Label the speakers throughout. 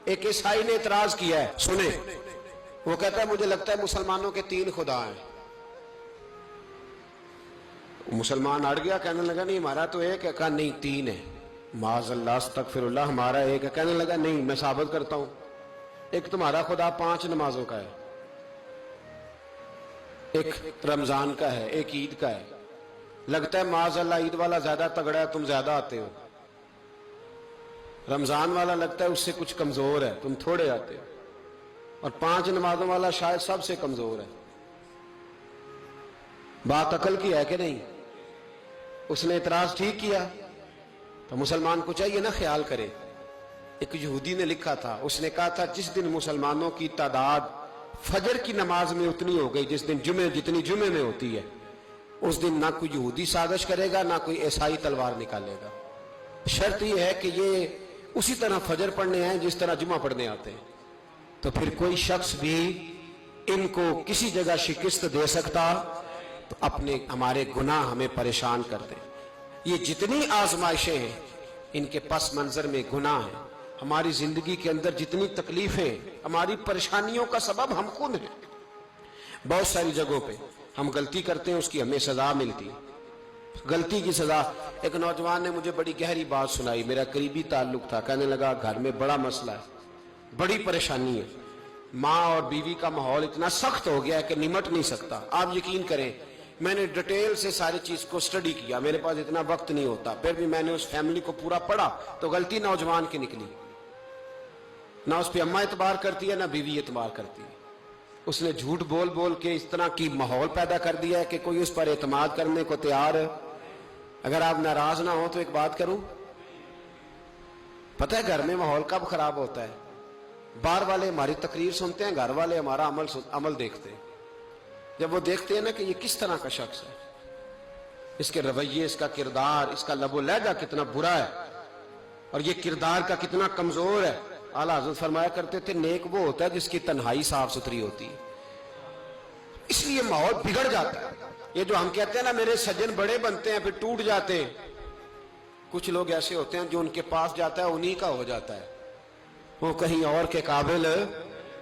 Speaker 1: ایک عیسائی نے اعتراض کیا ہے، سنیں، وہ کہتا ہے مجھے لگتا ہے مسلمانوں کے 3 خدا ہیں۔ مسلمان اڑ گیا، کہنے لگا نہیں ہمارا تو ایک ہے۔ کہا نہیں 3 ہے۔ معاذ اللہ استغفر اللہ، ہمارا ایک ہے۔ کہنے لگا نہیں میں ثابت کرتا ہوں، ایک تمہارا خدا 5 نمازوں کا ہے، ایک رمضان کا ہے، ایک عید کا ہے۔ لگتا ہے معاذ اللہ عید والا زیادہ تگڑا ہے، تم زیادہ آتے ہو۔ رمضان والا لگتا ہے اس سے کچھ کمزور ہے، تم تھوڑے آتے ہو۔ اور 5 نمازوں والا شاید سب سے کمزور ہے۔ بات عقل کی ہے کہ نہیں؟ اس نے اعتراض ٹھیک کیا۔ تو مسلمان کو چاہیے نا خیال کرے۔ ایک یہودی نے لکھا تھا، اس نے کہا تھا جس دن مسلمانوں کی تعداد فجر کی نماز میں اتنی ہو گئی جس دن جتنی جمعے میں ہوتی ہے، اس دن نہ کوئی یہودی سازش کرے گا، نہ کوئی عیسائی تلوار نکالے گا۔ شرط یہ ہے کہ یہ اسی طرح فجر پڑھنے ہیں جس طرح جمعہ پڑھنے آتے ہیں۔ تو پھر کوئی شخص بھی ان کو کسی جگہ شکست دے سکتا تو ہمارے گناہ ہمیں پریشان کر دیں۔ یہ جتنی آزمائشیں ہیں ان کے پس منظر میں گناہ ہیں۔ ہماری زندگی کے اندر جتنی تکلیفیں، ہماری پریشانیوں کا سبب ہم خود ہیں۔ بہت ساری جگہوں پہ ہم غلطی کرتے ہیں، اس کی ہمیں سزا ملتی ہے۔ غلطی کی سزا۔ ایک نوجوان نے مجھے بڑی گہری بات سنائی، میرا قریبی تعلق تھا۔ کہنے لگا گھر میں بڑا مسئلہ ہے، بڑی پریشانی ہے، ماں اور بیوی کا ماحول اتنا سخت ہو گیا ہے کہ نمٹ نہیں سکتا۔ آپ یقین کریں میں نے ڈیٹیل سے ساری چیز کو سٹڈی کیا، میرے پاس اتنا وقت نہیں ہوتا، پھر بھی میں نے اس فیملی کو پورا پڑھا تو غلطی نوجوان کی نکلی۔ نہ اس پہ اماں اعتبار کرتی ہے نہ بیوی اعتبار کرتی ہے۔ اس نے جھوٹ بول بول کے اس طرح کی ماحول پیدا کر دیا ہے کہ کوئی اس پر اعتماد کرنے کو تیار ہے۔ اگر آپ ناراض نہ ہو تو ایک بات کروں، پتہ ہے گھر میں ماحول کب خراب ہوتا ہے؟ باہر والے ہماری تقریر سنتے ہیں، گھر والے ہمارا عمل دیکھتے ہیں۔ جب وہ دیکھتے ہیں نا کہ یہ کس طرح کا شخص ہے، اس کے رویے، اس کا کردار، اس کا لب و لہجہ کتنا برا ہے اور یہ کردار کا کتنا کمزور ہے۔ اعلیٰ حضرت فرمایا کرتے تھے نیک وہ ہوتا ہے جس کی تنہائی صاف ستھری ہوتی ہے۔ اس لیے ماحول بگڑ جاتا ہے۔ یہ جو ہم کہتے ہیں نا میرے سجن بڑے بنتے ہیں پھر ٹوٹ جاتے ہیں، کچھ لوگ ایسے ہوتے ہیں جو ان کے پاس جاتا ہے انہی کا ہو جاتا ہے، وہ کہیں اور کے قابل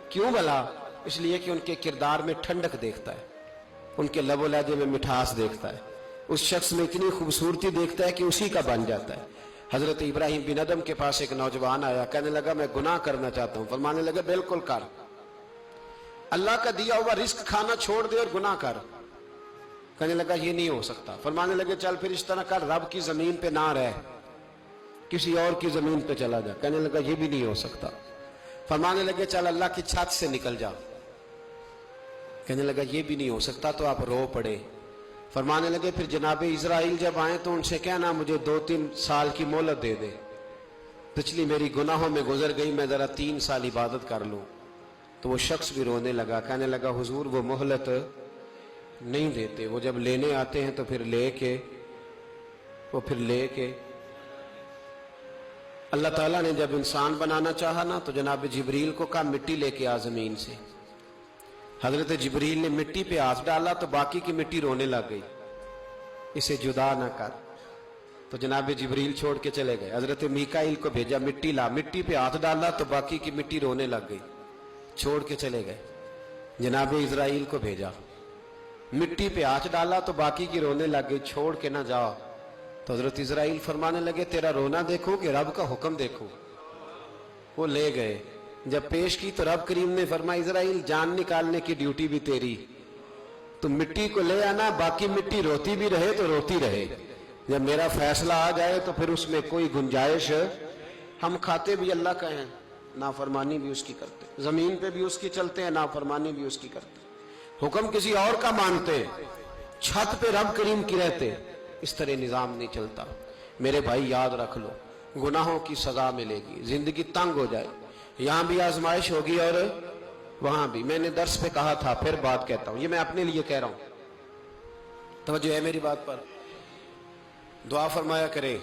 Speaker 1: کیوں بھلا؟ اس لیے کہ ان کے کردار میں ٹھنڈک دیکھتا ہے، ان کے لب و لہجے میں مٹھاس دیکھتا ہے، اس شخص میں اتنی خوبصورتی دیکھتا ہے کہ اسی کا بن جاتا ہے۔ حضرت ابراہیم بن ادم کے پاس ایک نوجوان آیا، کہنے لگا میں گناہ کرنا چاہتا ہوں۔ فرمانے لگا بالکل کر، اللہ کا دیا ہوا رزق کھانا چھوڑ دے اور گناہ کر۔ کہنے لگا یہ نہیں ہو سکتا۔ فرمانے لگے چل پھر اس طرح کر، رب کی زمین پہ نہ رہ، کسی اور کی زمین پہ چلا جا۔ کہنے لگا یہ بھی نہیں ہو سکتا۔ فرمانے لگے چل اللہ کی چھت سے نکل جا۔ کہنے لگا یہ بھی نہیں ہو سکتا، تو آپ رو پڑے۔ فرمانے لگے پھر جناب اسرائیل جب آئیں تو ان سے کہنا مجھے 2-3 سال کی مہلت دے دے، پچھلی میری گناہوں میں گزر گئی، میں ذرا 3 سال عبادت کر لوں۔ تو وہ شخص بھی رونے لگا، کہنے لگا حضور وہ مہلت نہیں دیتے، وہ جب لینے آتے ہیں تو پھر لے کے اللہ تعالیٰ نے جب انسان بنانا چاہا نا تو جناب جبریل کو کہا مٹی لے کے آ زمین سے۔ حضرت جبریل نے مٹی پہ ہاتھ ڈالا تو باقی کی مٹی رونے لگ گئی، اسے جدا نہ کر۔ تو جناب جبریل چھوڑ کے چلے گئے۔ حضرت میکائیل کو بھیجا مٹی لا، مٹی پہ ہاتھ ڈالا تو باقی کی مٹی رونے لگ گئی، چھوڑ کے چلے گئے۔ جناب اسرائیل کو بھیجا، مٹی پہ ہاتھ ڈالا تو باقی کی رونے لگ گئی، چھوڑ کے نہ جاؤ۔ تو حضرت اسرائیل فرمانے لگے تیرا رونا دیکھو کہ رب کا حکم دیکھو۔ وہ لے گئے، جب پیش کی تو رب کریم نے فرمایا اسرائیل جان نکالنے کی ڈیوٹی بھی تیری، تو مٹی کو لے آنا، باقی مٹی روتی بھی رہے تو روتی رہے، جب میرا فیصلہ آ جائے تو پھر اس میں کوئی گنجائش، ہم کھاتے بھی اللہ کا ہیں، نافرمانی بھی اس کی کرتے، زمین پہ بھی اس کی چلتے ہیں، نافرمانی بھی اس کی کرتے، حکم کسی اور کا مانتے، چھت پہ رب کریم کی رہتے۔ اس طرح نظام نہیں چلتا۔ میرے بھائی یاد رکھ لو، گناہوں کی سزا ملے گی، زندگی تنگ ہو جائے، یہاں بھی آزمائش ہوگی اور وہاں بھی۔ میں نے درس پہ کہا تھا، پھر بات کہتا ہوں، یہ میں اپنے لیے کہہ رہا ہوں، توجہ ہے میری بات پر۔ دعا فرمایا کرے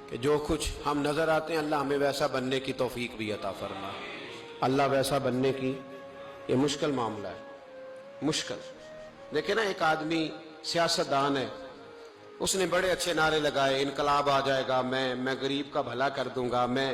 Speaker 1: کہ جو کچھ ہم نظر آتے ہیں اللہ ہمیں ویسا بننے کی توفیق بھی عطا فرما۔ اللہ ویسا بننے کی، یہ مشکل معاملہ ہے، مشکل۔ دیکھیں نا ایک آدمی سیاستدان ہے، اس نے بڑے اچھے نعرے لگائے، انقلاب آ جائے گا، میں غریب کا بھلا کر دوں گا، میں